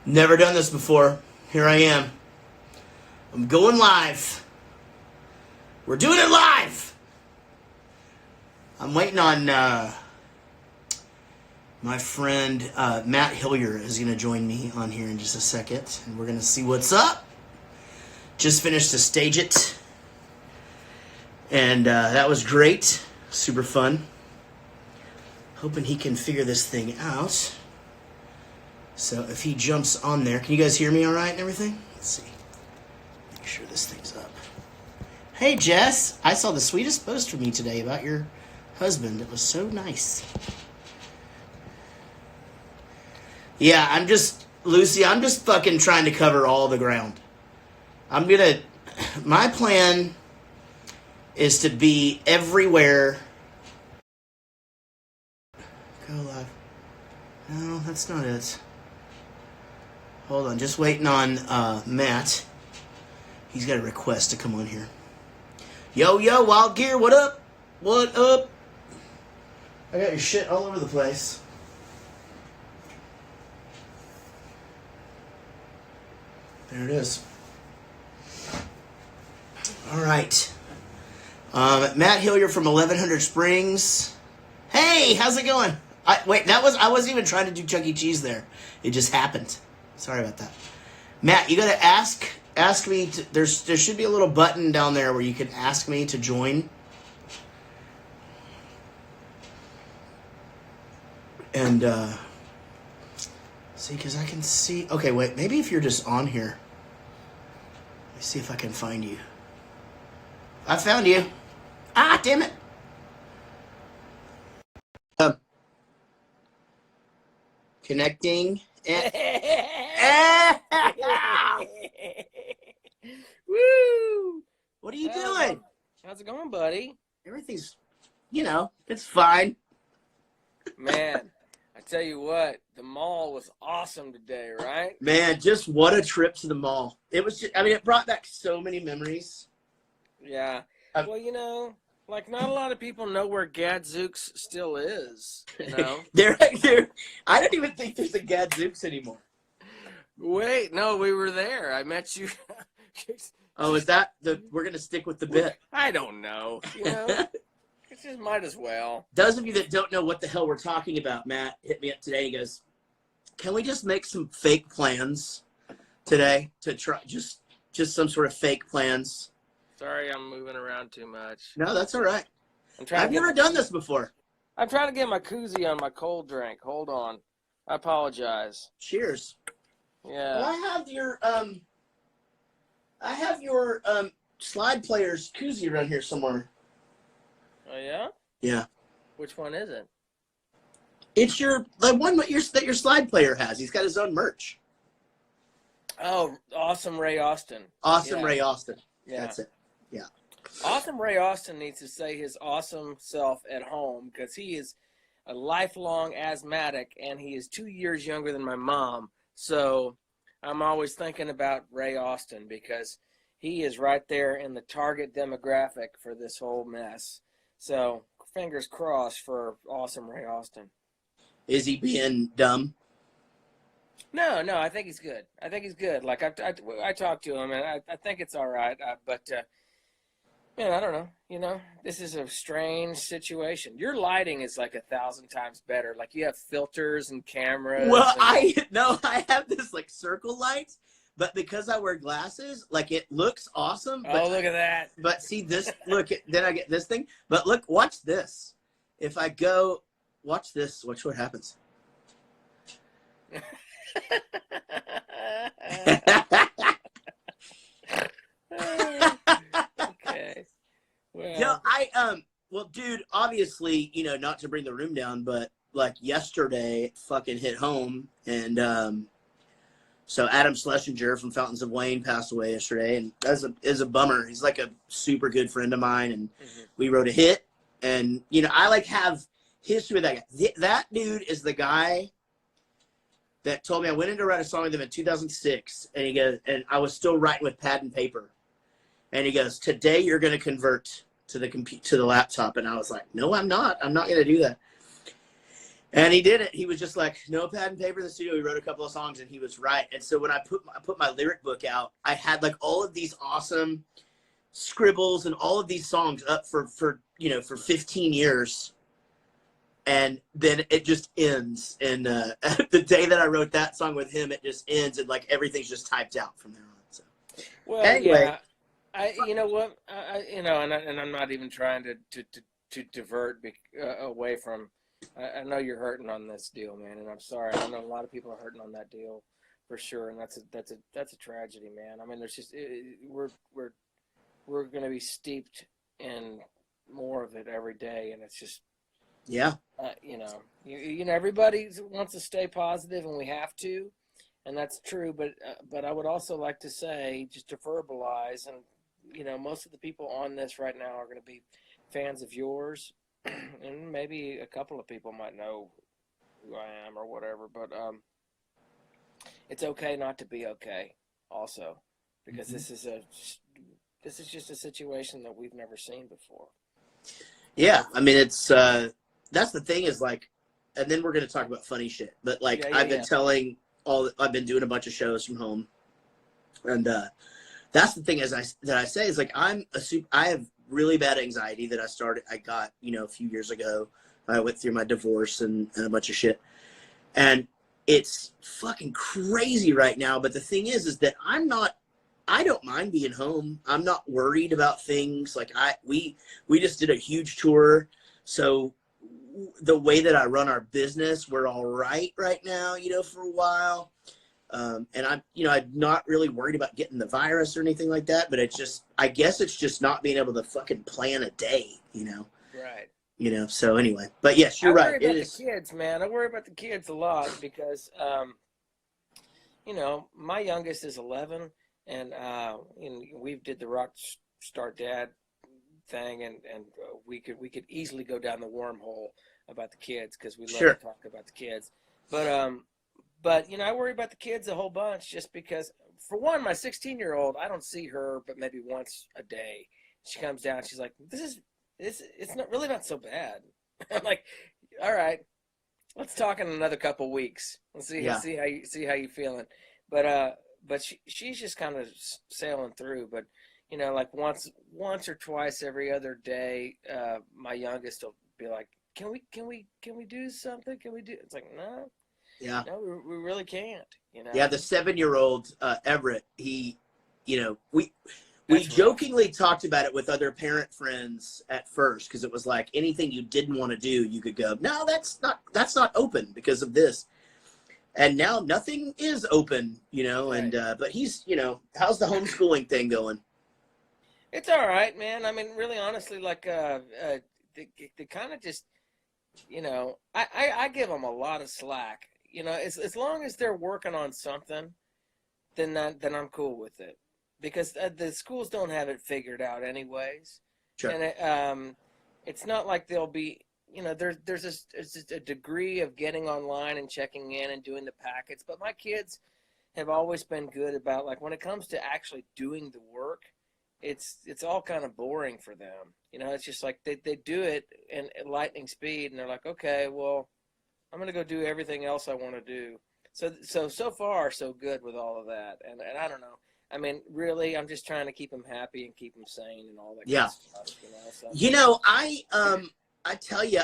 Never done this before. Here I am. I'm going live. We're doing it live. I'm waiting on my friend Matt Hillier is going to join me on here in just a second. And we're going to see what's up. Just finished to stage it. And that was great. Super fun. Hoping he can figure this thing out. So if he jumps on there, can you guys hear me all right and everything? Let's see. Make sure this thing's up. Hey, Jess. I saw the sweetest post from you today about your husband. It was so nice. Yeah, Lucy, I'm just fucking trying to cover all the ground. My plan is to be everywhere. Go live. No, that's not it. Hold on, just waiting on Matt. He's got a request to come on here. Yo, Wild Gear, what up? What up? I got your shit all over the place. There it is. All right. Matt Hillier from 1100 Springs. Hey, how's it going? I wasn't even trying to do Chuck E. Cheese there. It just happened. Sorry about that. Matt, you gotta ask me to, there should be a little button down there where you can ask me to join. And see, because I can see. Okay, wait, maybe if you're just on here. Let me see if I can find you. I found you. Ah, damn it. Connecting. Woo! What are you doing? How's it going, buddy? Everything's, it's fine. Man, I tell you what, the mall was awesome today, right? Man, just what a trip to the mall. It was just, it brought back so many memories. Yeah. Well, like not a lot of people know where Gadzooks still is, There, I don't even think there's a Gadzooks anymore. Wait, no, we were there. I met you. Oh, is that we're going to stick with the bit? I don't know. It just might as well. Those of you that don't know what the hell we're talking about, Matt hit me up today. He goes, can we just make some fake plans today to try just some sort of fake plans? Sorry, I'm moving around too much. No, that's all right. I've never done this before. I'm trying to get my koozie on my cold drink. Hold on. I apologize. Cheers. Yeah. Well, I have your slide player's koozie around here somewhere. Oh yeah? Yeah. Which one is it? It's the one that your slide player has. He's got his own merch. Oh, Awesome Ray Austin. Awesome Ray Austin. Yeah. That's it. Yeah. Awesome Ray Austin needs to say his awesome self at home because he is a lifelong asthmatic and he is 2 years younger than my mom. So I'm always thinking about Ray Austin because he is right there in the target demographic for this whole mess. So fingers crossed for Awesome Ray Austin. Is he being dumb? No, I think he's good. I think he's good. Like I talked to him and I think it's all right. But man, I don't know. This is a strange situation. Your lighting is like 1,000 times better. Like you have filters and cameras. Well, I have this like circle light, but because I wear glasses, like it looks awesome. Oh, look at that. But see this, then I get this thing. But look, watch this. If I go, watch this, watch what happens. Okay. Well, dude, obviously, not to bring the room down, but like yesterday it fucking hit home. And so Adam Schlesinger from Fountains of Wayne passed away yesterday, and that is a bummer. He's like a super good friend of mine, and we wrote a hit. And I like have history with that guy. That dude is the guy that told me I went in to write a song with him in 2006, and he goes, and I was still writing with pad and paper, and he goes, today you're going to convert to the laptop, and I was like, no, I'm not going to do that. And he did it. He was just like, no pad and paper in the studio. He wrote a couple of songs, and he was right. And so when I put my lyric book out, I had like all of these awesome scribbles and all of these songs up for 15 years. And then it just ends. And the day that I wrote that song with him, it just ends, and like everything's just typed out from there on. So, well, anyway, you know what, and I'm not even trying to divert away from. I know you're hurting on this deal, man, and I'm sorry. I know a lot of people are hurting on that deal, for sure, and that's a tragedy, man. I mean, there's just we're going to be steeped in more of it every day, and it's just yeah, you know, everybody wants to stay positive, and we have to, and that's true. But I would also like to say, just to verbalize, and you know, most of the people on this right now are going to be fans of yours. And maybe a couple of people might know who I am or whatever, but it's okay not to be okay also, because this is just a situation that we've never seen before. yeah. I mean, it's that's the thing is like, and then we're going to talk about funny shit. But like, I've been doing a bunch of shows from home, and that's the thing that I say is like, I have really bad anxiety that I got, a few years ago. I went through my divorce and a bunch of shit. And it's fucking crazy right now. But the thing is that I don't mind being home. I'm not worried about things. Like we just did a huge tour. So the way that I run our business, we're all right now, for a while. And I'm not really worried about getting the virus or anything like that, but I guess it's just not being able to fucking plan a day, Right. So anyway, but yes, you're right. I worry about the kids, man. I worry about the kids a lot because, my youngest is 11, and we did the rock star dad thing, and we could easily go down the wormhole about the kids because we love to talk about the kids, but I worry about the kids a whole bunch just because, for one, my 16-year-old, I don't see her but maybe once a day. She comes down, she's like, it's not so bad. I'm like, all right, let's talk in another couple weeks. Let's see how you feeling. But she's just kind of sailing through. But like once or twice every other day, my youngest will be like, can we do something? Can we do? It's like, no. Yeah. No, we really can't. Yeah, the 7-year-old Everett, he, we jokingly talked about it with other parent friends at first, because it was like anything you didn't want to do, you could go, no, that's not open because of this. And now nothing is open, Right. And but he's, how's the homeschooling thing going? It's all right, man. I mean, really, honestly, like they kind of just, I give them a lot of slack. As long as they're working on something, then I'm cool with it, because the schools don't have it figured out anyways. Sure. And it's not like they'll be, there's a degree of getting online and checking in and doing the packets. But my kids have always been good about, like, when it comes to actually doing the work, it's all kind of boring for them. It's just like they do it in lightning speed, and they're like, okay, well, I'm going to go do everything else I want to do. So far, so good with all of that. And I don't know. I mean, really, I'm just trying to keep them happy and keep them sane and all that kind of stuff. So. I tell you,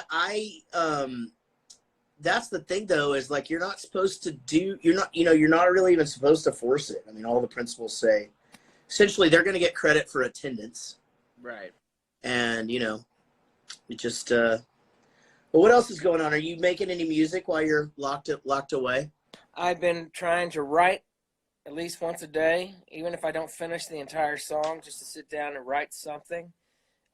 that's the thing, though, is like, you're not supposed to you're not really even supposed to force it. I mean, all the principals say, essentially, they're going to get credit for attendance. Right. And, it just, but what else is going on? Are you making any music while you're locked away? I've been trying to write at least once a day, even if I don't finish the entire song, just to sit down and write something.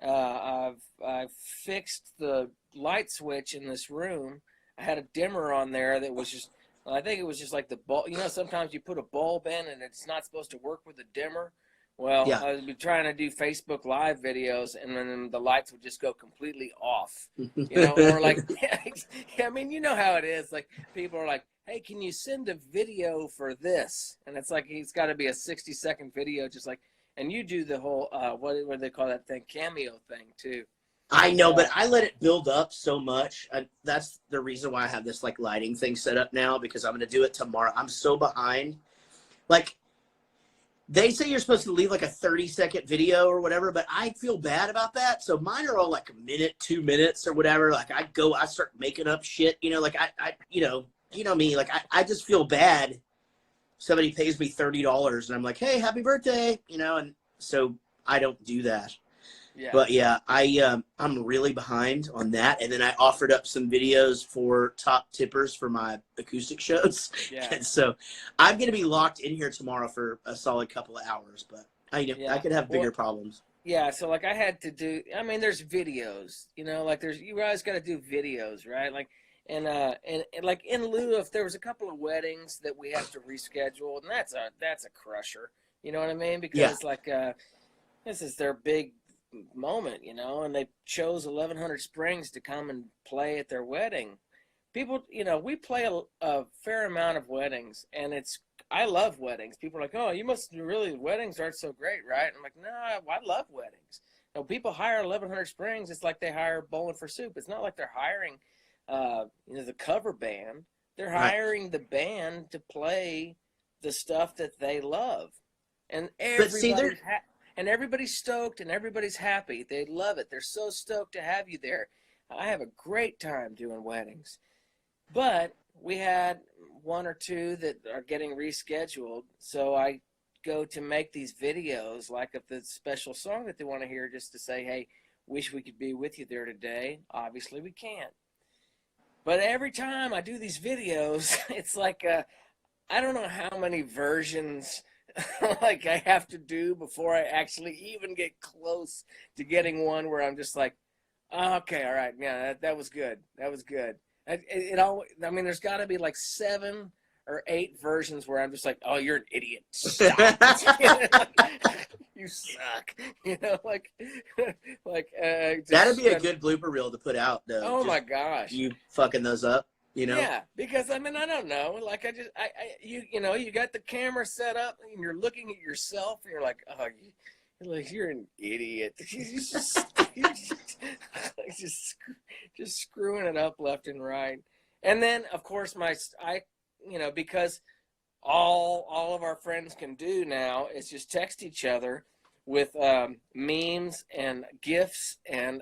I've fixed the light switch in this room. I had a dimmer on there that was just, I think it was just like the bulb. Sometimes you put a bulb in and it's not supposed to work with a dimmer. Well, yeah. I would be trying to do Facebook Live videos, and then the lights would just go completely off. Or like, I mean, you know how it is. Like, people are like, hey, can you send a video for this? And it's like, it's got to be a 60-second video, just like, and you do the whole, what do they call that thing? Cameo thing, too. I And know, but I let it build up so much. That's the reason why I have this like lighting thing set up now, because I'm going to do it tomorrow. I'm so behind. Like, they say you're supposed to leave like a 30-second video or whatever, but I feel bad about that. So mine are all like a minute, 2 minutes or whatever. Like I start making up shit, like you know me, like I just feel bad. Somebody pays me $30 and I'm like, hey, happy birthday, and so I don't do that. yeah, But yeah, I'm really behind on that. And then I offered up some videos for top tippers for my acoustic shows. yeah, And so I'm going to be locked in here tomorrow for a solid couple of hours, but I could have bigger problems. yeah. So like I had to do, I mean, there's videos, like you guys got to do videos, right? Like, and like in lieu of, there was a couple of weddings that we have to reschedule, and that's a crusher. You know what I mean? Because like, this is their big moment, and they chose 1100 Springs to come and play at their wedding. People, we play a fair amount of weddings, and I love weddings. People are like, oh, you must really, weddings aren't so great, right? I'm like, no, I love weddings. People hire 1100 Springs. It's like they hire Bowling for Soup. It's not like they're hiring, the cover band. They're hiring the band to play the stuff that they love, and everybody's stoked and everybody's happy. They love it. They're so stoked to have you there. I have a great time doing weddings. But we had one or two that are getting rescheduled. So I go to make these videos, like of the special song that they want to hear, just to say, hey, wish we could be with you there today. Obviously we can't. But every time I do these videos, it's like, I don't know how many versions like I have to do before I actually even get close to getting one where I'm just like, oh, okay, all right, yeah, that was good. That was good. I mean, there's got to be like 7 or 8 versions where I'm just like, oh, you're an idiot. Stop. You suck. That'd be a good blooper reel to put out, though. Oh my gosh. You fucking those up. Yeah, because I mean, I don't know. Like you got the camera set up and you're looking at yourself and you're like, oh, you're an idiot. just screwing it up left and right. And then of course because all of our friends can do now is just text each other with memes and GIFs and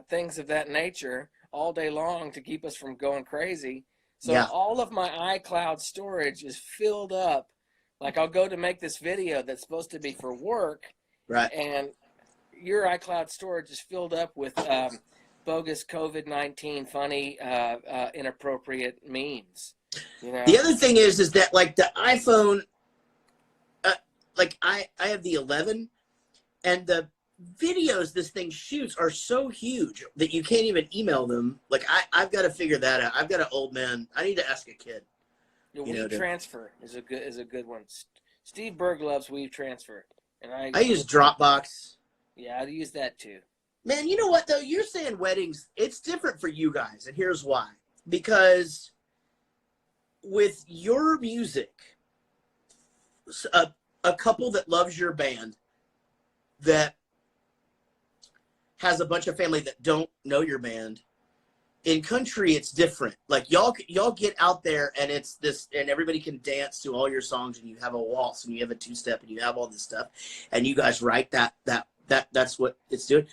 things of that nature all day long to keep us from going crazy. So all of my iCloud storage is filled up. Like I'll go to make this video that's supposed to be for work, right? And your iCloud storage is filled up with bogus COVID-19 funny, inappropriate memes. The other thing is that like the iPhone, like I have the 11, and the videos this thing shoots are so huge that you can't even email them. Like I've got to figure that out. I've got an old man. I need to ask a kid. Weave Transfer is a good one. Steve Berg loves Weave Transfer, and I use Dropbox. Yeah, I use that too. Man, you know what though? You're saying weddings. It's different for you guys, and here's why. Because with your music, a couple that loves your band, that has a bunch of family that don't know your band. In country, it's different. Like y'all get out there and it's this, and everybody can dance to all your songs, and you have a waltz and you have a 2-step and you have all this stuff, and you guys write that's what it's doing.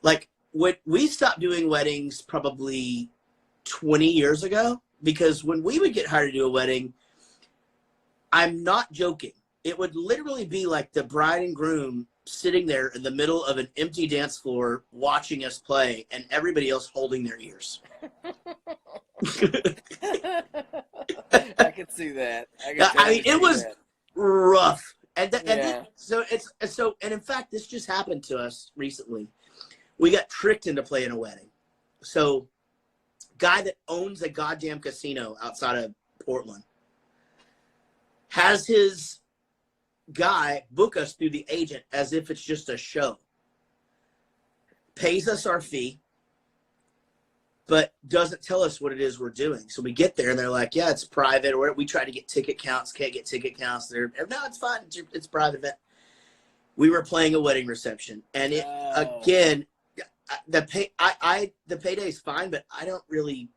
Like when we stopped doing weddings probably 20 years ago, because when we would get hired to do a wedding, I'm not joking, it would literally be like the bride and groom sitting there in the middle of an empty dance floor watching us play, and everybody else holding their ears. I could see that. I mean, it was rough. And in fact, this just happened to us recently. We got tricked into playing a wedding. So, guy that owns a goddamn casino outside of Portland has his guy book us through the agent as if it's just a show, pays us our fee, but doesn't tell us what it is we're doing. So we get there and they're like, yeah, it's private. Or we try to get ticket counts, can't get ticket counts. They're, no, it's fine. It's private event. We were playing a wedding reception, and again, the payday's fine, but I don't really.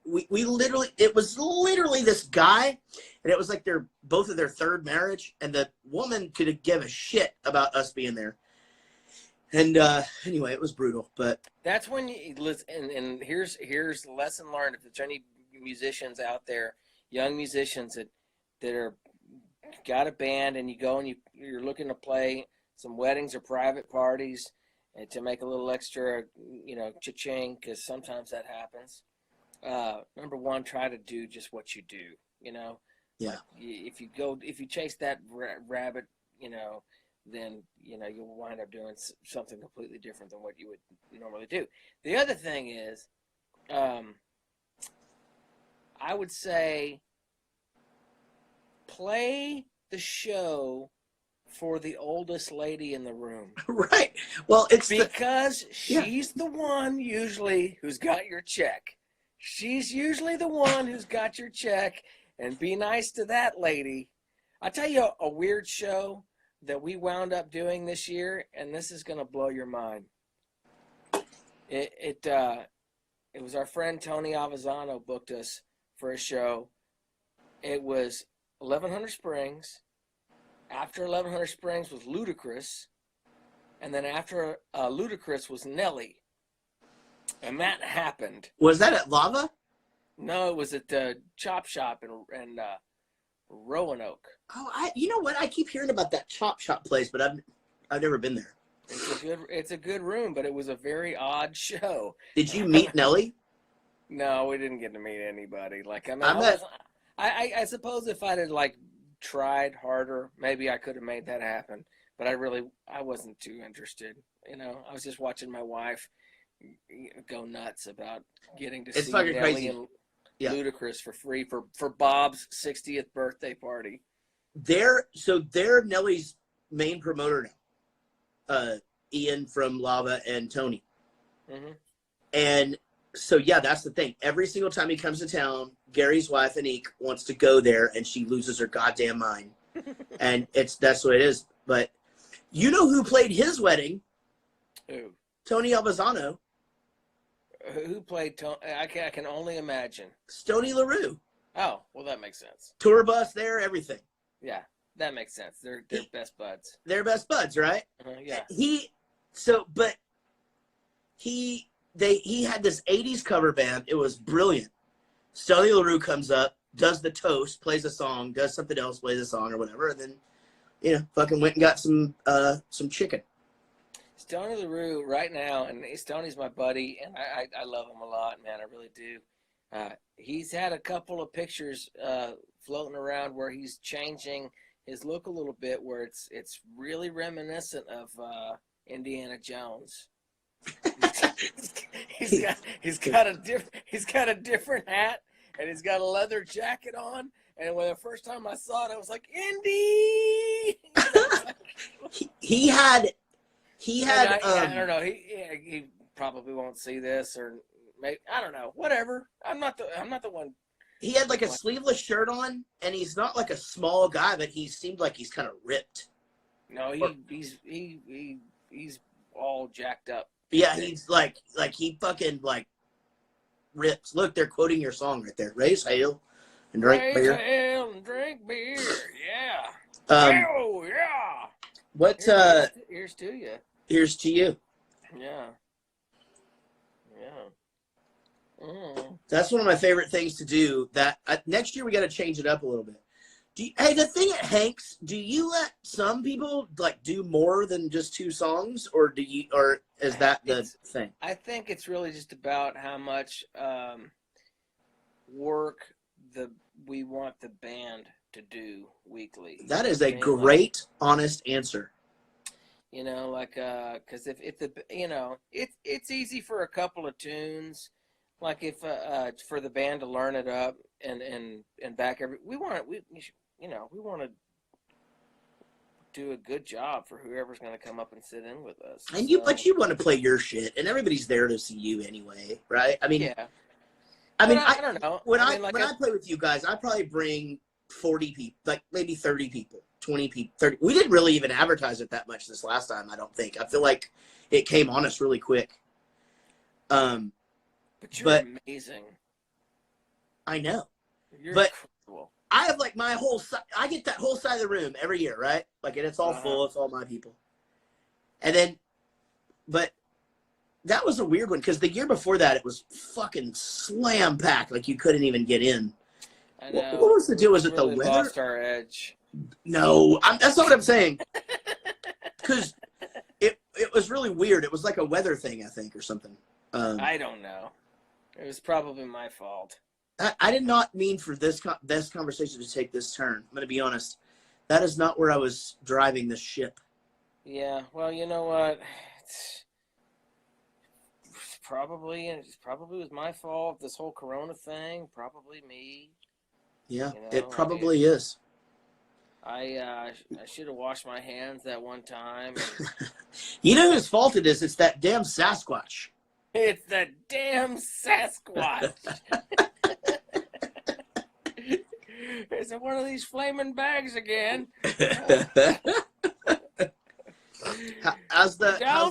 We literally, it was literally this guy, and it was like both of their third marriage, and the woman could give a shit about us being there. And anyway, it was brutal, but that's when you listen. And here's the lesson learned. If there's any musicians out there, young musicians that are got a band, and you go and you're looking to play some weddings or private parties, and to make a little extra, cha-ching, because sometimes that happens. Number one, try to do just what you do. Yeah. Like if you chase that rabbit, then you'll wind up doing something completely different than what you would normally do. The other thing is, I would say, play the show for the oldest lady in the room. Right. Well, it's because she's the one usually who's got your check. She's usually the one who's got your check, and be nice to that lady. I'll tell you a weird show that we wound up doing this year, and this is going to blow your mind. It was our friend Tony Avazano booked us for a show. It was 1100 Springs. After 1100 Springs was Ludacris, and then after Ludacris was Nelly. And that happened. Was that at Lava? No, it was at the Chop Shop in Roanoke. Oh, you know what? I keep hearing about that Chop Shop place, but I've never been there. It's a good room, but it was a very odd show. Did you meet Nelly? No, we didn't get to meet anybody. Like, I suppose if I'd have tried harder, maybe I could have made that happen. But I wasn't too interested. I was just watching my wife go nuts about getting to see Nelly crazy. And Ludacris for free for Bob's 60th birthday party. They're Nelly's main promoter now. Ian from Lava and Tony. Mm-hmm. And so that's the thing. Every single time he comes to town, Gary's wife Anique wants to go there, and she loses her goddamn mind. And that's what it is. But you know who played his wedding? Who? Tony Albazano. Who played Tony? I can only imagine. Stoney LaRue. Oh, well, that makes sense. Tour bus there, everything. Yeah, that makes sense. They're best buds. They're best buds, right? Yeah. He had this 80s cover band. It was brilliant. Stoney LaRue comes up, does the toast, plays a song, does something else, plays a song or whatever, and then, fucking went and got some chicken. Stoney LaRue right now, and Stoney's my buddy, and I love him a lot, man. I really do. He's had a couple of pictures floating around where he's changing his look a little bit, where it's really reminiscent of Indiana Jones. he's got a different hat, and he's got a leather jacket on. And when the first time I saw it, I was like, Indy. he had. I don't know. He probably won't see this, or maybe, I don't know. Whatever. I'm not the one. He had a sleeveless shirt on, and he's not a small guy, but he seemed like he's kind of ripped. No, he's all jacked up. Yeah, he's he fucking rips. Look, they're quoting your song right there. Raise hail and drink beer. Raise hail and drink beer. Yeah. Oh yeah. What? Here's to you. Here's to you. Yeah. Yeah. That's one of my favorite things to do. That next year we got to change it up a little bit. The thing at Hank's, do you let some people do more than just 2 songs, or is that the thing? I think it's really just about how much work we want the band to do weekly. That is a great, honest answer. Because if it's easy for a couple of tunes, if for the band to learn it up and back we want to do a good job for whoever's going to come up and sit in with us. And but you want to play your shit, and everybody's there to see you anyway, right? I mean, yeah. I don't know. When I play with you guys, I probably bring 40 people, maybe 30 people, 20 people, 30. We didn't really even advertise it that much this last time, I don't think. I feel like it came on us really quick. But you're But amazing. I know. You're But incredible. I have like my whole side. I get that whole side of the room every year, right? Like, and it's all full. It's all my people. And then, but that was a weird one because the year before that, it was fucking slam packed. Like, you couldn't even get in. I What know. was the deal? Was it the Really weather? lost our edge. No, that's not what I'm saying. Because it was really weird. It was like a weather thing, I think, or something. I don't know. It was probably my fault. I did not mean for this conversation to take this turn. I'm going to be honest. That is not where I was driving this ship. Yeah. Well, you know what? It's probably was my fault. This whole Corona thing, probably me. Yeah, You know, it probably is. I should have washed my hands that one time. And You know whose fault it is? It's that damn Sasquatch. it's that damn Sasquatch. Is it one of these flaming bags again? Don't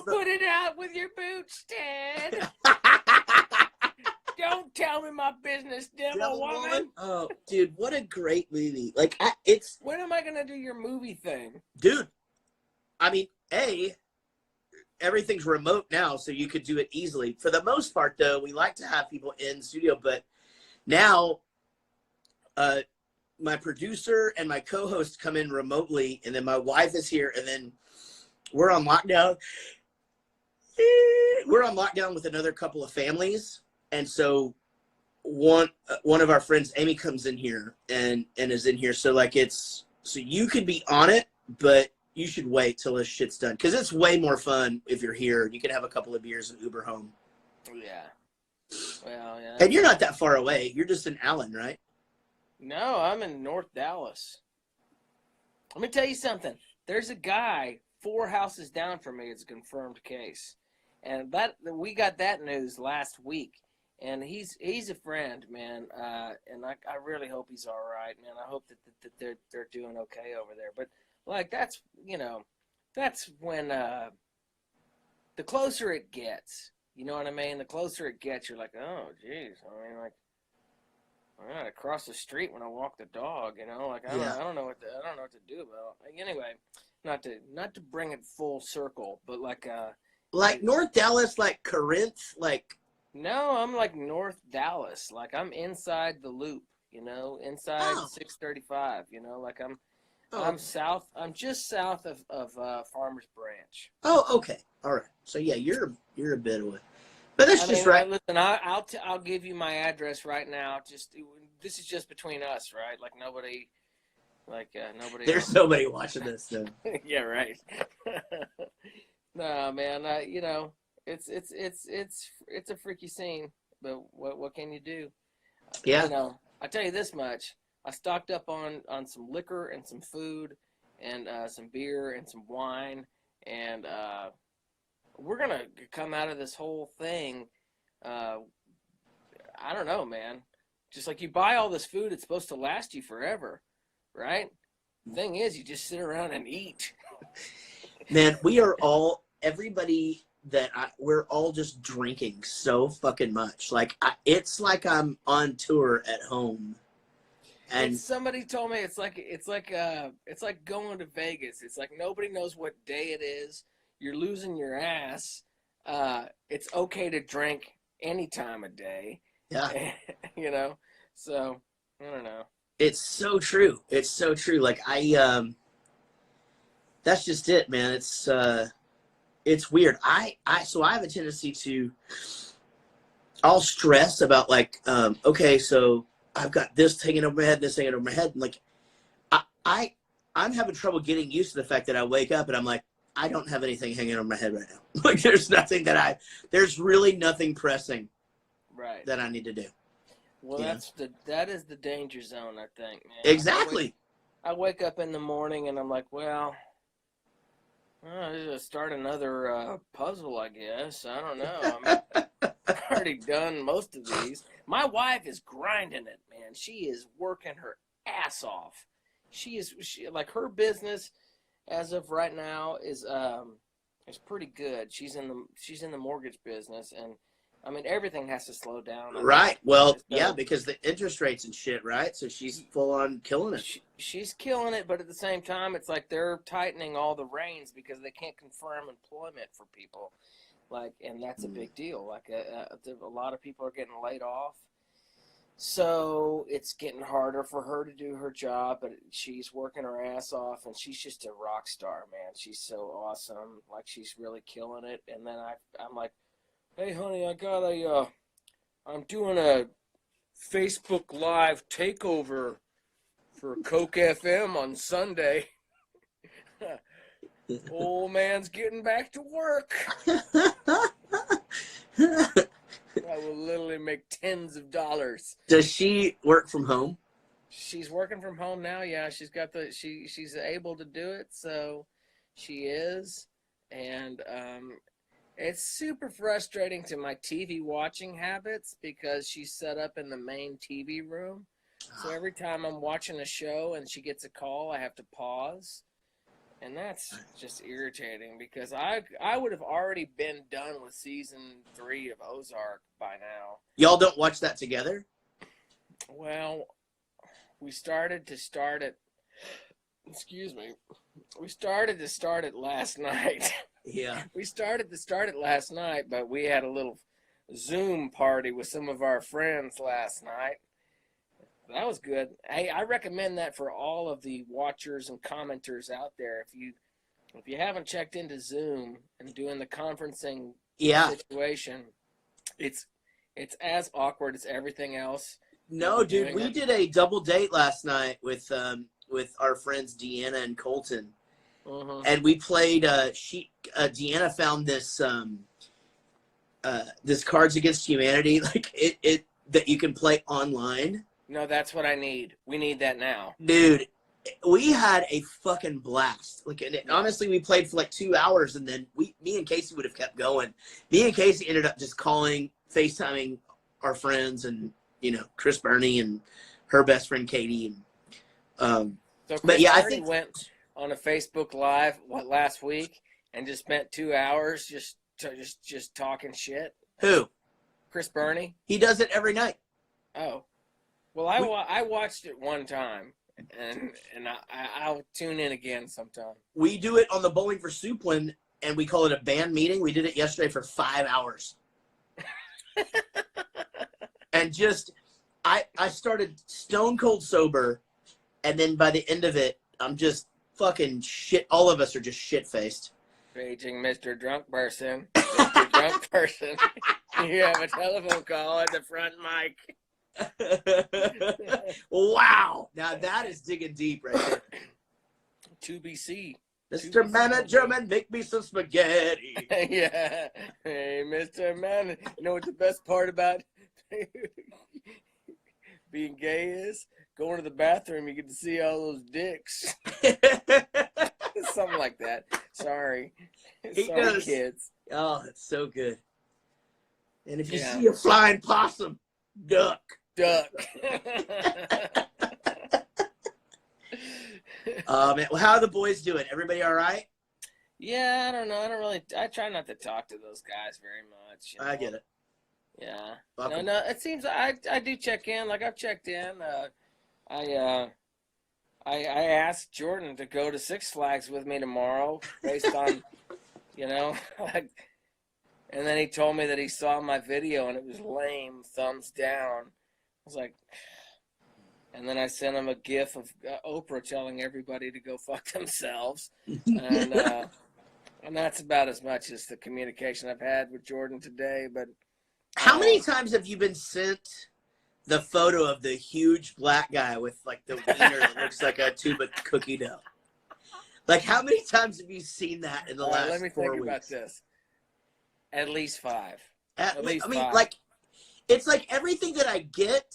put it out with your boots, Ted. Don't tell me my business, Devil Woman. Oh, dude, what a great movie! Like, when am I gonna do your movie thing, dude? I mean, everything's remote now, so you could do it easily. For the most part, though, we like to have people in studio, but now, my producer and my co-host come in remotely, and then my wife is here, and then we're on lockdown. We're on lockdown with another couple of families. And so one of our friends, Amy, comes in here and is in here. So like so you could be on it, but you should wait till this shit's done. Cause it's way more fun if you're here. You can have a couple of beers and Uber home. Yeah. Well, yeah. And you're not that far away. You're just in Allen, right? No, I'm in North Dallas. Let me tell you something. There's a guy 4 houses down from me. It's a confirmed case. And we got that news last week. And he's a friend, man, and I really hope he's all right, man. I hope that they're doing okay over there. But like that's when the closer it gets, you know what I mean. The closer it gets, you're like, oh, geez. I mean, like, I gotta cross the street when I walk the dog, you know. Like I don't know what to do about it. Anyway, not to bring it full circle, but like North Dallas, like Corinth, like. No, I'm like North Dallas. Like I'm inside the loop, you know, inside 635, you know, like I'm south. I'm just south of Farmers Branch. Oh, okay. All right. So yeah, you're a bit away. But that's just right. Listen, I'll give you my address right now. This is just between us, right? Like nobody There's else. nobody watching this though. Yeah, right. No, man, you know, it's a freaky scene, but what can you do? Yeah. You know, I tell you this much: I stocked up on some liquor and some food, and some beer and some wine, and we're gonna come out of this whole thing. I don't know, man. Just like you buy all this food, it's supposed to last you forever, right? The thing is, you just sit around and eat. Man, everybody we're all just drinking so fucking much. Like it's like I'm on tour at home. And somebody told me it's like going to Vegas. It's like nobody knows what day it is. You're losing your ass. It's okay to drink any time of day. Yeah. You know? So, I don't know. It's so true. It's so true. Like that's just it, man. It's weird. So I have a tendency I'll stress about like, okay, so I've got this hanging over my head, this hanging over my head. And like, I'm having trouble getting used to the fact that I wake up and I'm like, I don't have anything hanging over my head right now. Like there's really nothing pressing right that I need to do. Well, that is the danger zone, I think, man. Exactly. I wake up in the morning and I'm like, well, I'll just start another puzzle, I guess. I don't know. I've already done most of these. My wife is grinding it, man. She is working her ass off. She like her business as of right now is pretty good. She's in the mortgage business, and I mean, everything has to slow down. Right. Well, So yeah, because the interest rates and shit, right? So she's full on killing it. she's killing it, but at the same time, it's like they're tightening all the reins because they can't confirm employment for people. Like, and that's a big deal. Like, a lot of people are getting laid off. So it's getting harder for her to do her job, but she's working her ass off, and she's just a rock star, man. She's so awesome. Like, she's really killing it. And then I'm like, hey, honey, I'm doing a Facebook Live takeover for Coke FM on Sunday. Old man's getting back to work. I will literally make tens of dollars. Does she work from home? She's working from home now. Yeah, she's able to do it, so she is. And it's super frustrating to my TV watching habits because she's set up in the main TV room. So every time I'm watching a show and she gets a call, I have to pause. And that's just irritating because I would have already been done with season 3 of Ozark by now. Y'all don't watch that together? Well, we started to start it. Excuse me. We started to start it last night. Yeah. We started to start it last night, but we had a little Zoom party with some of our friends last night. That was good. Hey, I recommend that for all of the watchers and commenters out there. If you haven't checked into Zoom and doing the conferencing situation, it's as awkward as everything else. No, dude, we did a double date last night with our friends Deanna and Colton, and we played. Deanna found this this Cards Against Humanity, like it that you can play online. No, that's what I need. We need that now. Dude, we had a fucking blast. Like, honestly, we played for like 2 hours, and then me and Casey would have kept going. Me and Casey ended up just calling, FaceTiming our friends, and Chris Burney and her best friend Katie. And so but yeah, Burney I think went on a Facebook Live last week and just spent 2 hours just talking shit. Who? Chris Burney. He does it every night. Oh. Well, I watched it one time, and I'll tune in again sometime. We do it on the Bowling for Soup one, and we call it a band meeting. We did it yesterday for 5 hours. And I started stone cold sober, and then by the end of it, I'm just fucking shit. All of us are just shit-faced. Paging Mr. Drunk Person. Mr. Drunk Person. You have a telephone call at the front mic. Wow, now that is digging deep right there. 2BC. Mr. Managerman, make me some spaghetti. Yeah. Hey, Mr. Man, you know what the best part about being gay is? Going to the bathroom, you get to see all those dicks. Something like that. Sorry. Sorry, kids. Oh, that's so good. And if you see a flying possum, duck. Man, well, how are the boys doing? Everybody all right? Yeah, I don't know. I try not to talk to those guys very much. I get it. Yeah. Welcome. No, it seems I do check in. Like, I've checked in. I asked Jordan to go to Six Flags with me tomorrow based on, like, and then he told me that he saw my video and it was lame, thumbs down. I was like, and then I sent him a gif of Oprah telling everybody to go fuck themselves. And that's about as much as the communication I've had with Jordan today. But how many times have you been sent the photo of the huge black guy with like the wiener that looks like a tube of cookie dough? Like, how many times have you seen that in the last 4 weeks? Let me think about this. At least 5. At least 5. Like, it's like everything that I get,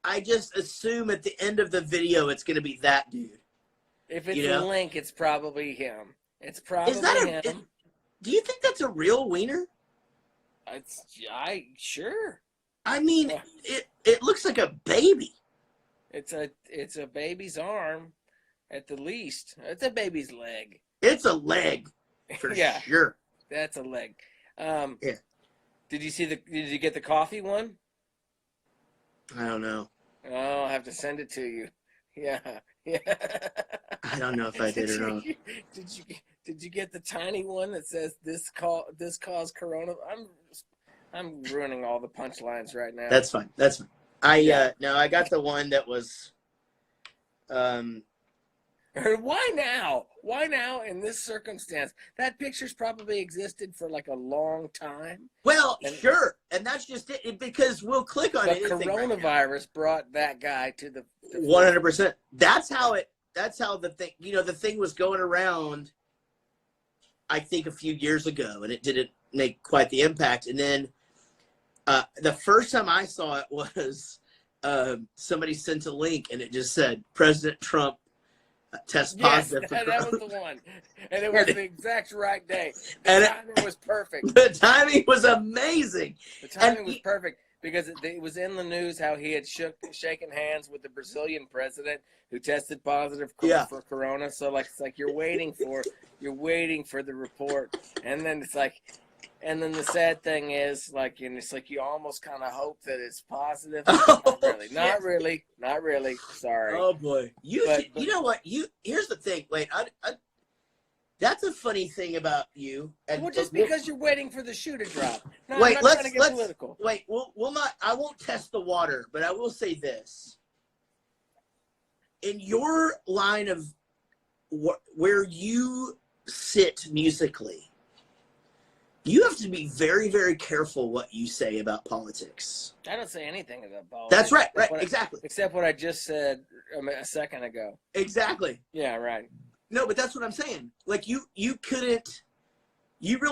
I just assume at the end of the video it's going to be that dude. If it's a link, it's probably him. It's probably him. Do you think that's a real wiener? Sure. I mean, it looks like a baby. It's a baby's arm, at the least. It's a baby's leg. It's a leg, for sure. That's a leg. Yeah. Did you get the coffee one? I don't know. Oh, I'll have to send it to you. Yeah. Yeah. I don't know if I did or not. Did you did you get the tiny one that says this caused corona? I'm ruining all the punchlines right now. That's fine. No, I got the one that was Why now? Why now in this circumstance? That picture's probably existed for like a long time. well, sure. And that's just it, because we'll click on But anything coronavirus brought that guy to the 100%. That's how the thing, the thing was going around, I think a few years ago, and it didn't make quite the impact. And then the first time I saw it was somebody sent a link and it just said President Trump test positive. Yes, that was the one. And it was the exact right day. The timing was perfect. The timing was amazing. The timing was perfect because it was in the news how he had shaken hands with the Brazilian president who tested positive for corona. So it's like you're waiting for the report, and then it's like, and then the sad thing is and it's like you almost kind of hope that it's positive. Not really. Sorry. Oh boy, you know what? Here's the thing. Wait, that's a funny thing about you. And well, just because you're waiting for the shoe to drop. No, wait, I'm not trying to get political. Wait, we'll not. I won't test the water, but I will say this: in your line of where you sit musically, you have to be very, very careful what you say about politics. I don't say anything about politics. That's right, exactly. Except what I just said a second ago. Exactly. Yeah, right. No, but that's what I'm saying. Like you really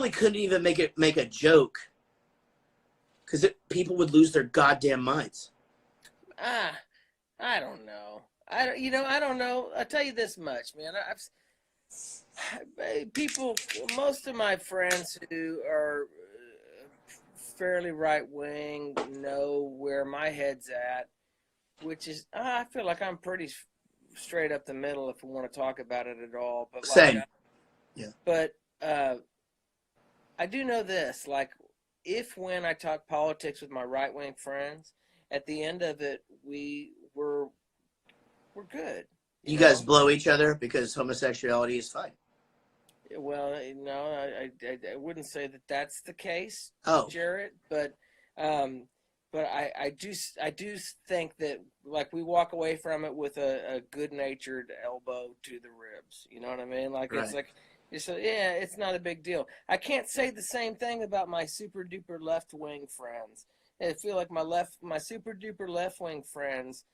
couldn't even make a joke because people would lose their goddamn minds. I don't know. I don't know. I'll tell you this much, man. Most of my friends who are fairly right wing know where my head's at, which is I feel like I'm pretty straight up the middle if we want to talk about it at all. But same, yeah. But I do know this: when I talk politics with my right wing friends, at the end of it, we're good. You guys blow each other because homosexuality is fine. Well, no, I wouldn't say that that's the case, Jaret. But I do think that we walk away from it with a good-natured elbow to the ribs. You know what I mean? Right. It's not a big deal. I can't say the same thing about my super duper left wing friends. I feel like my super duper left wing friends.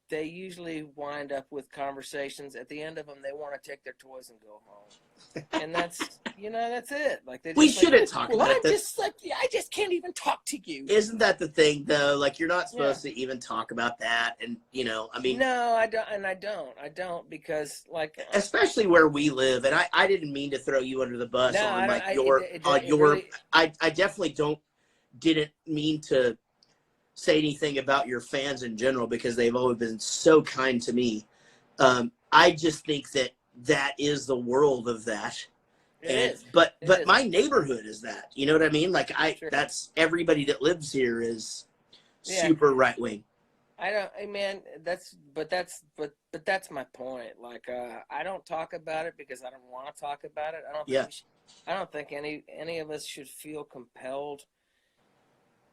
They usually wind up with conversations. At the end of them, they want to take their toys and go home, and that's it. We shouldn't talk about this. I just can't even talk to you. Isn't that the thing though? You're not supposed to even talk about that, and I mean. No, I don't because especially where we live, and I didn't mean to throw you under the bus I definitely didn't mean to say anything about your fans in general because they've always been so kind to me. I just think that is the world of that. But my neighborhood is that, you know what I mean? That's everybody that lives here is super right wing. That's my point. I don't talk about it because I don't want to talk about it. I don't think any of us should feel compelled.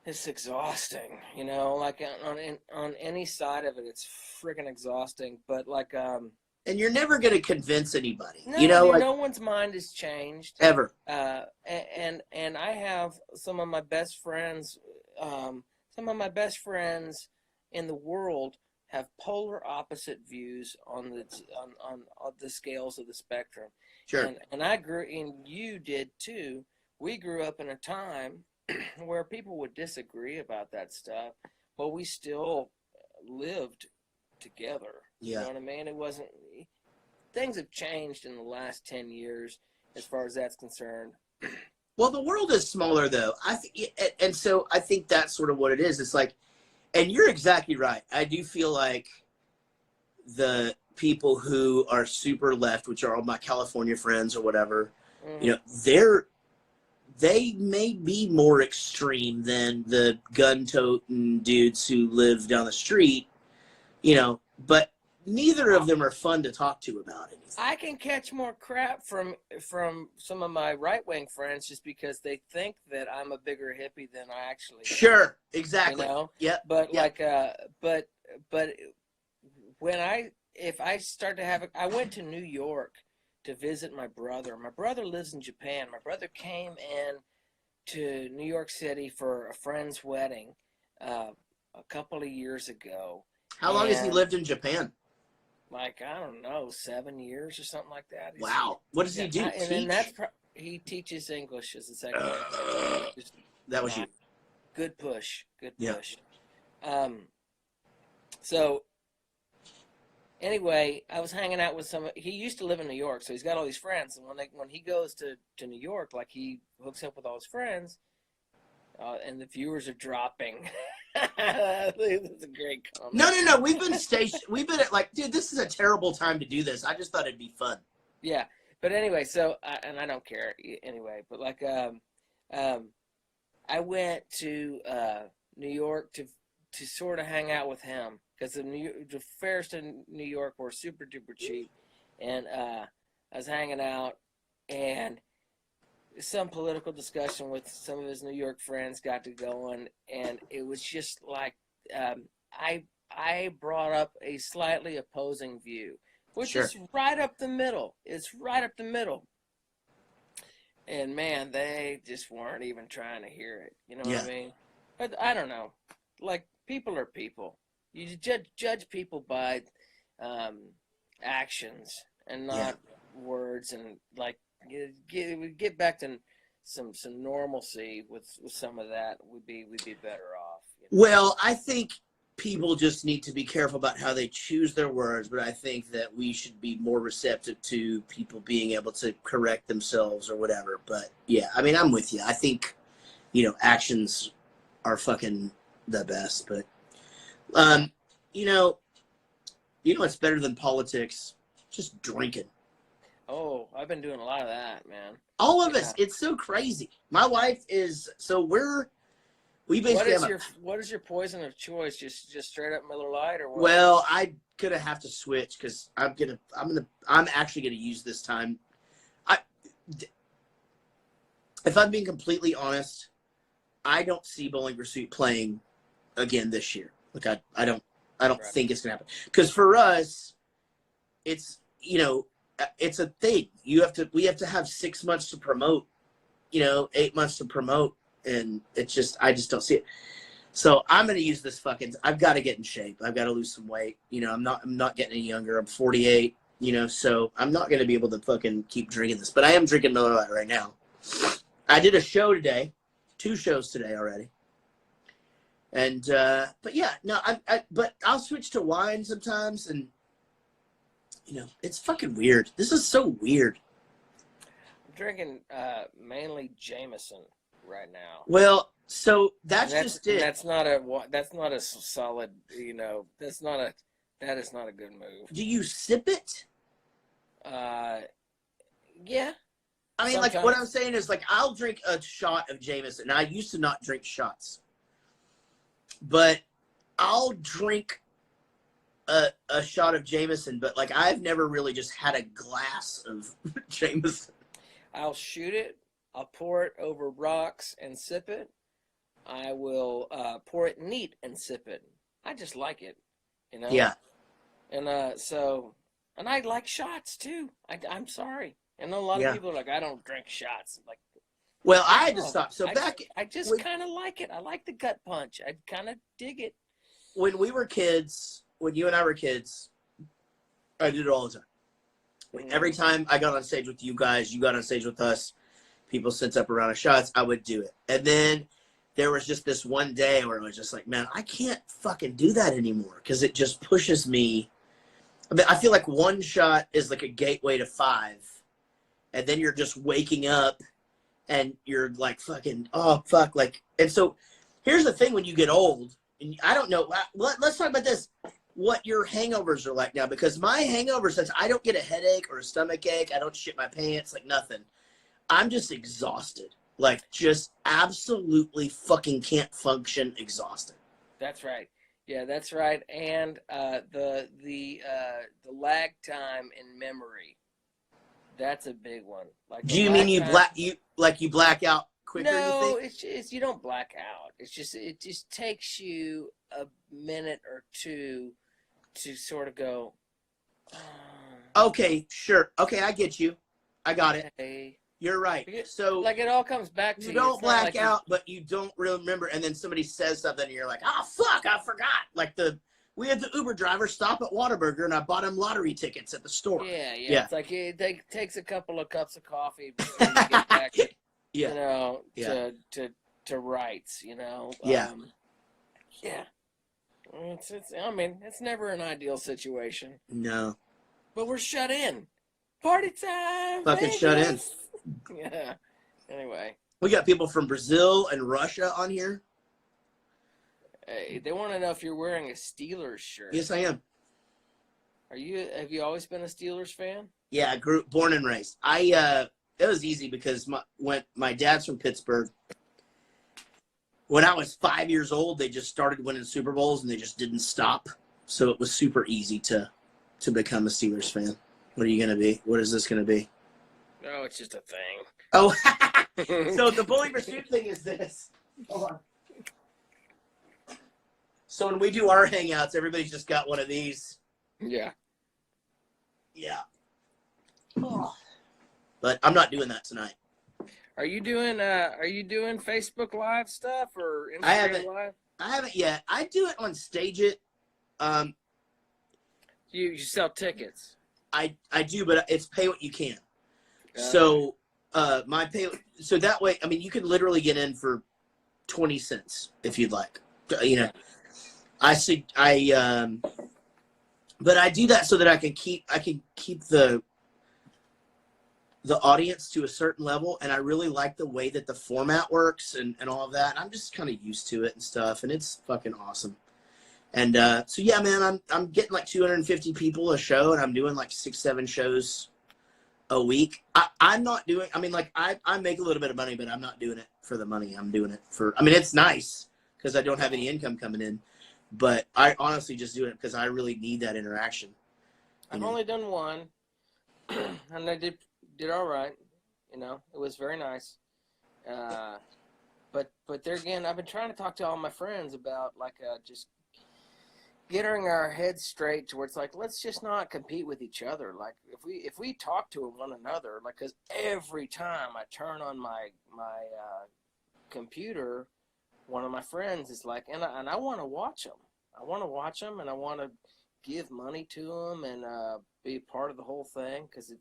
It's exhausting, on any side of it, it's freaking exhausting. But and you're never going to convince anybody, no one's mind has changed ever. And I have some of my best friends in the world have polar opposite views on the scales of the spectrum. Sure. And I grew, and you did too. We grew up in a time where people would disagree about that stuff, but we still lived together. Yeah. You know what I mean? It wasn't. Things have changed in the last 10 years as far as that's concerned. Well, the world is smaller, though. And so I think that's sort of what it is. It's and you're exactly right. I do feel like the people who are super left, which are all my California friends or whatever, they may be more extreme than the gun-toting dudes who live down the street, you know, but neither of them are fun to talk to about anything. I can catch more crap from some of my right-wing friends just because they think that I'm a bigger hippie than I actually am. Sure, exactly. You know? Yeah. But yep. but when if I start to have I went to New York to visit my brother. My brother lives in Japan. My brother came in to New York City for a friend's wedding a couple of years ago. How long has he lived in Japan? Like, I don't know, 7 years or something like that. Wow. What does he do? And then he teaches English as a second language. That was you. Good push. Good push. Yeah. So anyway, I was hanging out with he used to live in New York, so he's got all these friends. And when he goes to New York, like, he hooks up with all his friends, and the viewers are dropping. That's a great comment. No. We've been at, like, dude, this is a terrible time to do this. I just thought it'd be fun. Yeah. But anyway, so, and I don't care anyway, but like, I went to New York to sort of hang out with him because the fares to New York were super duper cheap. And I was hanging out, and some political discussion with some of his New York friends got to going, and it was just like I brought up a slightly opposing view, which is right up the middle. It's right up the middle. And man, they just weren't even trying to hear it. You know what I mean? But I don't know. Like, people are people. You judge people by actions and not words, and like get back to some normalcy with some of that. We'd be better off. You know? Well, I think people just need to be careful about how they choose their words, but I think that we should be more receptive to people being able to correct themselves or whatever. But yeah, I mean, I'm with you. I think, you know, actions are fucking the best, but you know what's better than politics? Just drinking. Oh, I've been doing a lot of that, man. All of us. It's so crazy. My wife is, so we basically what is your poison of choice? Just straight up Miller Lite, or what? Well, I'm gonna have to switch because I'm actually gonna use this time. If I'm being completely honest, I don't see Bowling Pursuit playing again this year. Like, I don't think it's gonna happen, because for us, it's, you know, it's a thing. We have to have 6 months to promote, you know, 8 months to promote, and it's just, I just don't see it. So I'm gonna use this I've got to get in shape. I've got to lose some weight. You know, I'm not getting any younger. I'm 48. You know, so I'm not gonna be able to fucking keep drinking this. But I am drinking Miller Lite right now. I did a show today, 2 shows today already. And but yeah, no, but I'll switch to wine sometimes, and you know, it's fucking weird. This is so weird. I'm drinking mainly Jameson right now. Well, so that's just it. That's not a solid, you know, that is not a good move. Do you sip it? Yeah. I mean, sometimes. Like, what I'm saying is, like, I'll drink a shot of Jameson. Now, I used to not drink shots, but I'll drink a shot of Jameson, but like, I've never really just had a glass of Jameson. I'll shoot it. I'll pour it over rocks and sip it. I will pour it neat and sip it. I just like it, you know? Yeah. And and I like shots too. I'm sorry. I know a lot of people are like, I don't drink shots. I'm like, well, I had to stop. So I just kind of like it. I like the gut punch. I kind of dig it. When we were kids, when you and I were kids, I did it all the time. Every time I got on stage with you guys, you got on stage with us, people sent up a round of shots, I would do it. And then there was just this one day where I was just like, man, I can't fucking do that anymore, because it just pushes me. I mean, I feel like one shot is like a gateway to 5. And then you're just waking up and you're like, fucking, oh, fuck. Like, and so here's the thing, when you get old, and I don't know, let's talk about this, what your hangovers are like now, because my hangovers, since I don't get a headache or a stomach ache, I don't shit my pants, like nothing. I'm just exhausted. Like, just absolutely fucking can't function, exhausted. That's right. Yeah, that's right. And the lag time in memory. That's a big one. Like the Do you mean lag time. you black out quicker, you No, think? it's you don't black out. It just takes you a minute or two to sort of go. Okay, sure. Okay, I get you. I got it. Okay. You're right. So Like it all comes back to you you. don't It's not black like out, but you don't really remember, and then somebody says something, and you're like, "Oh fuck, I forgot." Like we had the Uber driver stop at Whataburger, and I bought him lottery tickets at the store. Yeah. It's like it takes a couple of cups of coffee before you get back. Yeah. You know, Yeah. to rights. You know. Yeah. Yeah. It's I mean, it's never an ideal situation. No. But we're shut in. Party time. Fucking shut in. Yeah. Anyway. We got people from Brazil and Russia on here. Hey, they want to know if you're wearing a Steelers shirt. Yes, I am. Have you always been a Steelers fan? Yeah, born and raised. It was easy because my dad's from Pittsburgh. When I was 5 years old, they just started winning Super Bowls and they just didn't stop. So it was super easy to become a Steelers fan. What are you gonna be? What is this gonna be? Oh, it's just a thing. Oh, so the Bully Pursuit thing is this. Hold on. So when we do our hangouts, everybody's just got one of these. Yeah. Yeah. Oh. But I'm not doing that tonight. Are you doing Facebook Live stuff or Instagram Live? I haven't yet. I do it on Stage It. You sell tickets. I do, but it's pay what you can. So my pay, so that way, I mean, you can literally get in for 20 cents if you'd like. You know, but I do that so that I can keep the audience to a certain level, and I really like the way that the format works and all of that. I'm just kind of used to it and stuff, and it's fucking awesome. And so yeah, man, I'm getting like 250 people a show, and I'm doing like 6-7 shows a week. I'm not doing. I mean, like I make a little bit of money, but I'm not doing it for the money. I'm doing it for. I mean, it's nice because I don't have any income coming in, but I honestly just do it because I really need that interaction. I've only done one, and I did all right. You know, it was very nice. But there again, I've been trying to talk to all my friends about like just getting our heads straight towards like, let's just not compete with each other. Like if we talk to one another, like, cause every time I turn on my computer, one of my friends is like, and I want to watch them. I want to watch them, and I want to give money to them and be part of the whole thing. Cause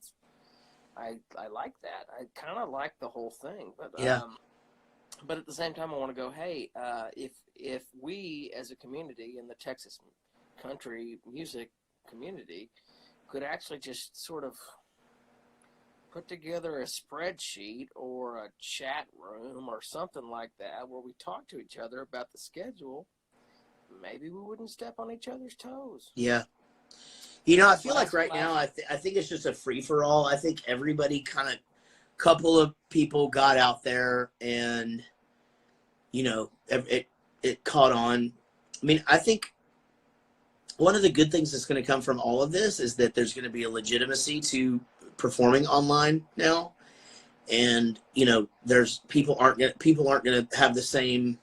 I like that. I kind of like the whole thing, but yeah. But at the same time, I want to go, hey, if we as a community in the Texas country music community could actually just sort of put together a spreadsheet or a chat room or something like that where we talk to each other about the schedule, maybe we wouldn't step on each other's toes. Yeah. You know, I feel like right now, I think it's just a free-for-all. I think everybody couple of people got out there and, you know, it caught on. I mean, I think one of the good things that's going to come from all of this is that there's going to be a legitimacy to performing online now. And, you know, people aren't going to have the same,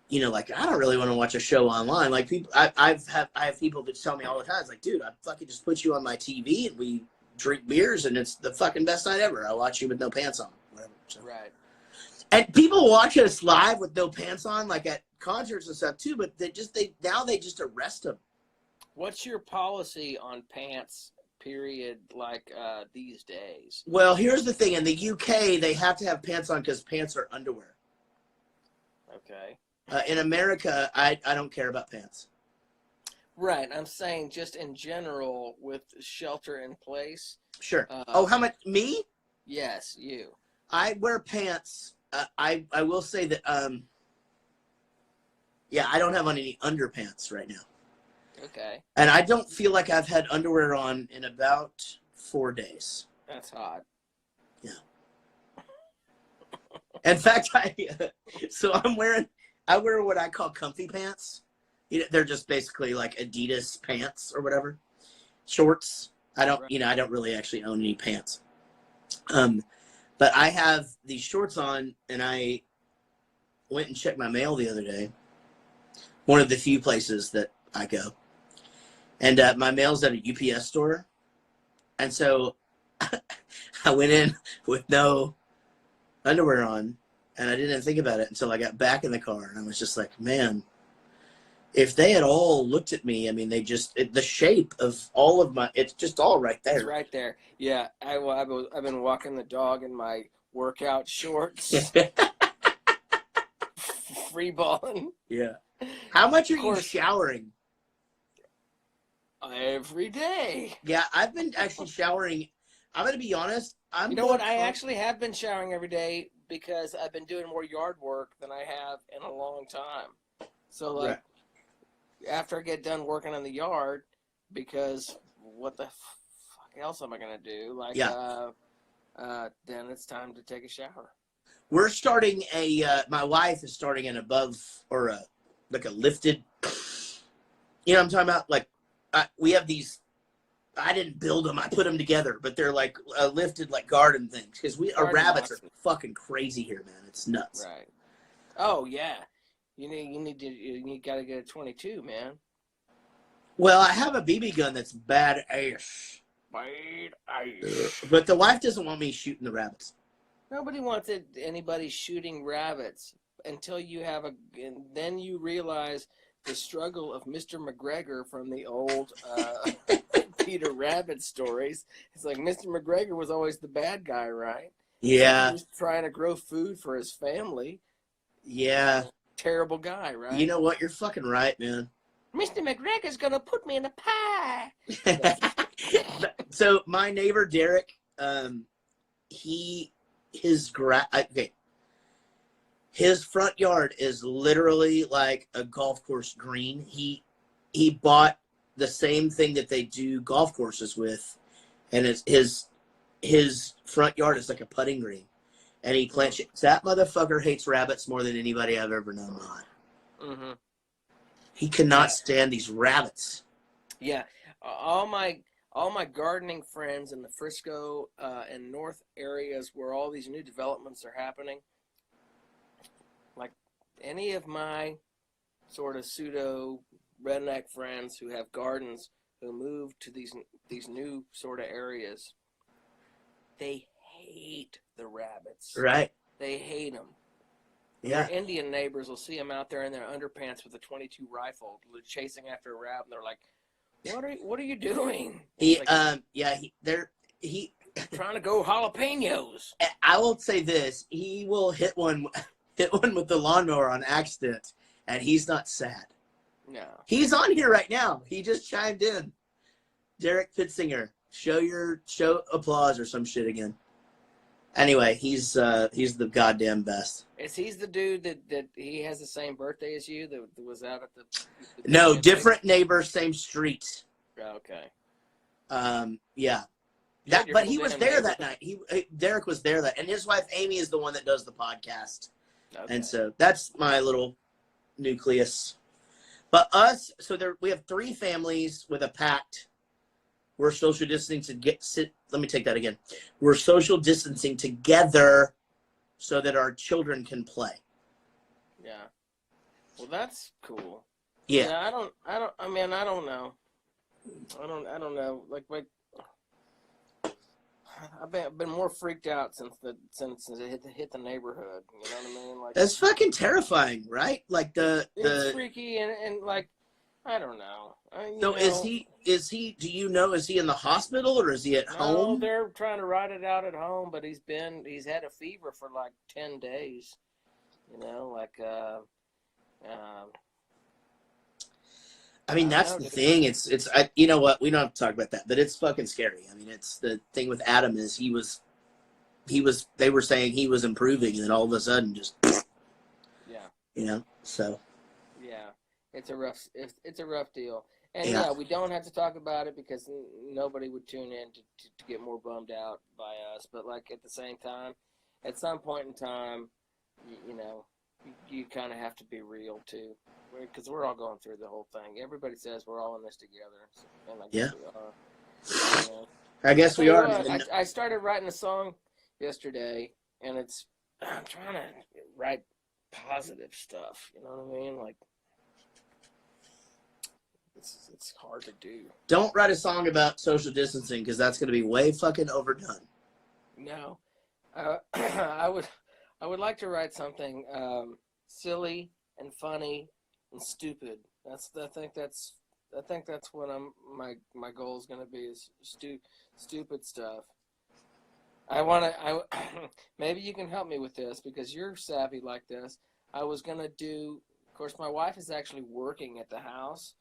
you know, like, I don't really want to watch a show online. Like I have people that tell me all the time, it's like, dude, I fucking just put you on my TV and we drink beers and it's the fucking best night ever. I watch you with no pants on, whatever. So. Right. And people watch us live with no pants on, like at concerts and stuff too. But now they just arrest them. What's your policy on pants? Period. Like these days. Well, here's the thing: in the UK, they have to have pants on because pants are underwear. Okay. In America, I don't care about pants. Right. I'm saying just in general with shelter in place. Sure. How much? Me? Yes, you. I wear pants. I will say that, yeah, I don't have on any underpants right now. Okay. And I don't feel like I've had underwear on in about 4 days. That's hot. Yeah. In fact, I wear what I call comfy pants. They're just basically like Adidas pants or whatever, shorts. I don't really actually own any pants. But I have these shorts on, and I went and checked my mail the other day. One of the few places that I go. And my mail's at a UPS store. And so I went in with no underwear on, and I didn't think about it until I got back in the car. And I was just like, man, if they had all looked at me, I mean, the shape of all of it's just all right there. It's right there. Yeah, I've been walking the dog in my workout shorts. Free balling. Yeah. How much are you showering? Every day. Yeah, I've been actually showering. I'm going to be honest. You know what? I actually have been showering every day because I've been doing more yard work than I have in a long time. So, like, after I get done working in the yard, because what the fuck else am I going to do? Like, then it's time to take a shower. We're starting my wife is starting an above or a lifted, you know what I'm talking about? Like, we have these, I didn't build them, I put them together, but they're like lifted like garden things. Because our rabbits are fucking crazy here, man. It's nuts. Right. Oh, yeah. You got to get a 22, man. Well, I have a BB gun that's bad ass. But the wife doesn't want me shooting the rabbits. Nobody wants anybody shooting rabbits until and then you realize the struggle of Mr. McGregor from the old Peter Rabbit stories. It's like Mr. McGregor was always the bad guy, right? Yeah. He was trying to grow food for his family. Yeah. Terrible guy, right? You know what? You're fucking right, man. Mr. McGregor's going to put me in a pie. So my neighbor, Derek, his front yard is literally like a golf course green. He bought the same thing that they do golf courses with, and his front yard is like a putting green, and he plants it. That motherfucker hates rabbits more than anybody I've ever known. Mm-hmm. He cannot stand these rabbits. Yeah, all my gardening friends in the Frisco and North areas where all these new developments are happening, like any of my sort of pseudo redneck friends who have gardens who move to these new sort of areas, they hate the rabbits. Right. They hate them. Yeah. Their Indian neighbors will see them out there in their underpants with a .22 rifle chasing after a rabbit, and they're like, What are you doing? He trying to go jalapenos. I will say this: he will hit one with the lawnmower on accident, and he's not sad. No, he's on here right now. He just chimed in. Derek Pitzinger, show applause or some shit again. Anyway, he's the goddamn best. Is he the dude that he has the same birthday as you that was out at the No, different neighbor, same street. Okay. Yeah. But he was there that night. Derek was there and his wife Amy is the one that does the podcast. Okay. And so that's my little nucleus. But we have 3 families with a pact. We're social distancing let me take that again. We're social distancing together so that our children can play. Yeah. Well, that's cool. Yeah. I don't know. I don't know. Like I've been more freaked out since it hit the neighborhood. You know what I mean? Like, that's fucking terrifying, right? Like it's freaky and like, I don't know. Is he? Do you know? Is he in the hospital or is he at home? No, they're trying to ride it out at home, but he's had a fever for like 10 days. You know, like I mean, that's the thing. It's you know what? We don't have to talk about that, but it's fucking scary. I mean, it's the thing with Adam is they were saying he was improving, and then all of a sudden just yeah, you know. So yeah, it's a rough deal. And yeah, we don't have to talk about it because nobody would tune in to get more bummed out by us. But like at the same time, at some point in time, you know, you kind of have to be real too, because we're all going through the whole thing. Everybody says we're all in this together, and I guess we are. You know? I guess we are. I started writing a song yesterday, and I'm trying to write positive stuff. You know what I mean? Like, it's hard to do. Don't write a song about social distancing because that's going to be way fucking overdone. No, I would like to write something silly and funny and stupid. I think that's what my goal is going to be is stupid stuff. Maybe you can help me with this because you're savvy like this. I was going to do, of course, my wife is actually working at the house,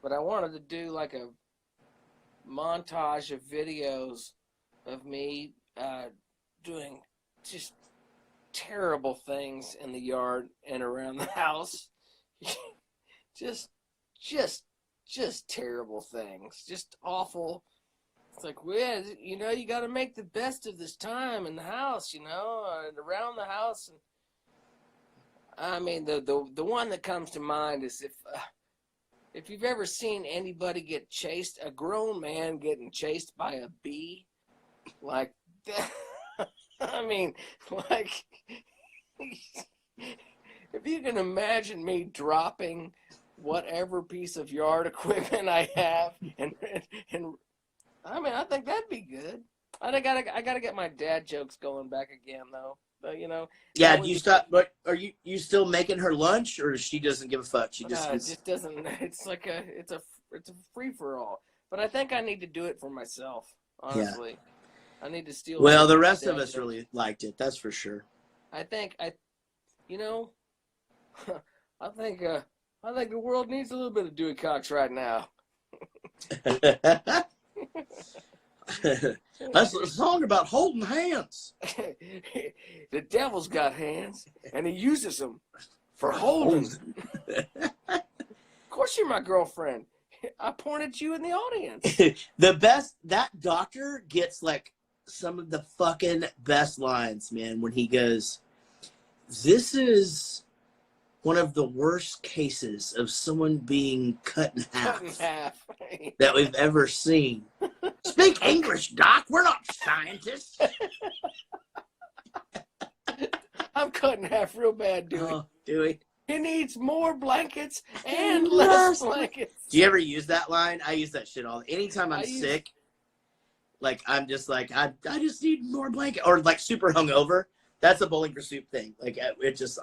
but I wanted to do like a montage of videos of me doing just terrible things in the yard and around the house. just terrible things, just awful. It's like, well, you know, you got to make the best of this time in the house, you know, and around the house. And I mean, the one that comes to mind is if you've ever seen anybody get chased, a grown man getting chased by a bee, like that. I mean, like, if you can imagine me dropping whatever piece of yard equipment I have, and I mean, I think that'd be good. I gotta get my dad jokes going back again, though. But, you know. Yeah, do you stop? But are you still making her lunch, or she doesn't give a fuck? She just it just doesn't. It's like it's a free for all. But I think I need to do it for myself. Honestly, yeah. I need to steal. Well, the rest of us really liked it. That's for sure. I think you know, I think the world needs a little bit of Dewey Cox right now. That's a song about holding hands. The devil's got hands, and he uses them for holding. Of course, you're my girlfriend. I pointed you in the audience. The best, that doctor gets like some of the fucking best lines, man, when he goes, "This is one of the worst cases of someone being cut in half, that we've ever seen. Speak English, Doc. We're not scientists." I'm cut in half real bad, Dewey. Oh, Dewey. He needs more blankets and less blankets. Do you ever use that line? I use that shit anytime I'm sick. Like, I'm just like, I just need more blanket. Or like super hungover. That's a Bowling for Soup thing. Like, it just,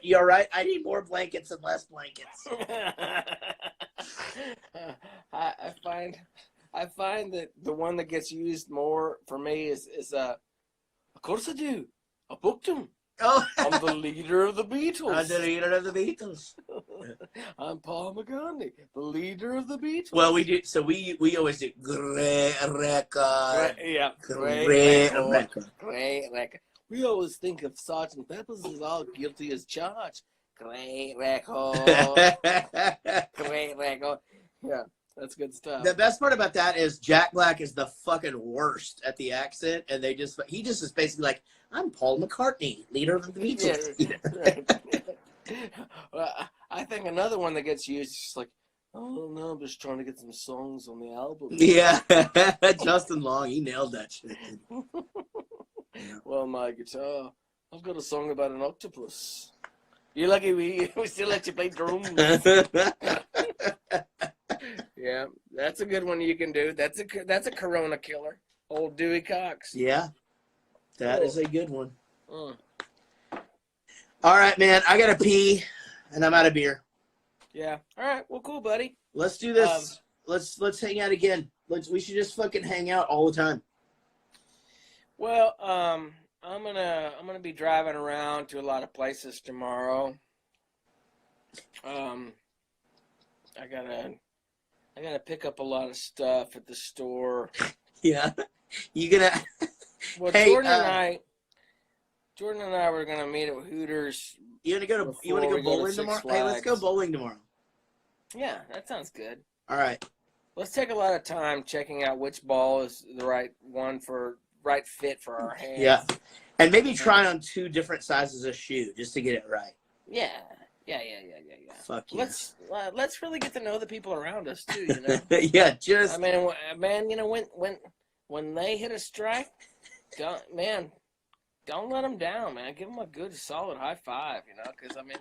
you all right? I need more blankets and less blankets. I find that the one that gets used more for me is of course I do. I booked him. Oh. I'm the leader of the Beatles. I'm the leader of the Beatles. I'm Paul McCartney, the leader of the Beatles. Well, we do. So we always do great record. Yeah, great record. Great record. We always think of Sergeant Pepper's as all guilty as charged. Great record. Great record. Yeah, that's good stuff. The best part about that is Jack Black is the fucking worst at the accent, and he just is basically like, I'm Paul McCartney, leader of the Beatles. Yeah, right. Well, I think another one that gets used is just like, oh no, I'm just trying to get some songs on the album. Yeah, Justin Long, he nailed that shit. Yeah. Well, my guitar, I've got a song about an octopus. You're lucky we still let you play drums. Yeah, that's a good one you can do. That's a Corona killer. Old Dewey Cox. Yeah, that is a good one. All right, man, I gotta pee, and I'm out of beer. Yeah. All right. Well, cool, buddy. Let's do this. Let's hang out again. We should just fucking hang out all the time. Well, I'm gonna be driving around to a lot of places tomorrow. I gotta pick up a lot of stuff at the store. Yeah, you gonna? Well, hey, Jordan and I were gonna meet at Hooters. You wanna go bowling tomorrow? Hey, let's go bowling tomorrow. Yeah, that sounds good. All right. Let's take a lot of time checking out which ball is the right one for right fit for our hands. Yeah. And maybe try on 2 different sizes of shoe just to get it right. Yeah. Fuck yeah. Let's really get to know the people around us too, you know. Yeah, just. I mean, man, you know, when they hit a strike, don't let them down, man. Give them a good, solid high five, you know, because I mean,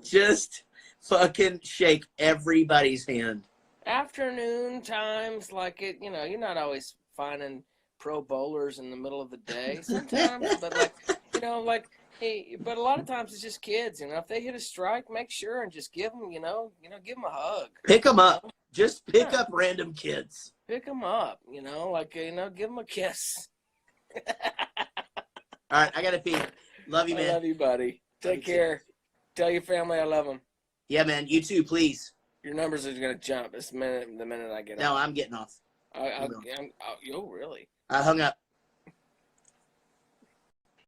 just fucking shake everybody's hand. Afternoon times, like it, you know, you're not always finding pro bowlers in the middle of the day. Sometimes, but like, you know, like. Hey, but a lot of times it's just kids, you know. If they hit a strike, make sure and just give them, give them a hug. Pick them up. Know? Just pick up random kids. Pick them up, you know, like, give them a kiss. All right, I gotta pee. Love you, man. I love you, buddy. Take care. Tell your family I love them. Yeah, man. You too, please. Your numbers are gonna jump the minute I get off. No, I'm getting off. Oh, really? I hung up.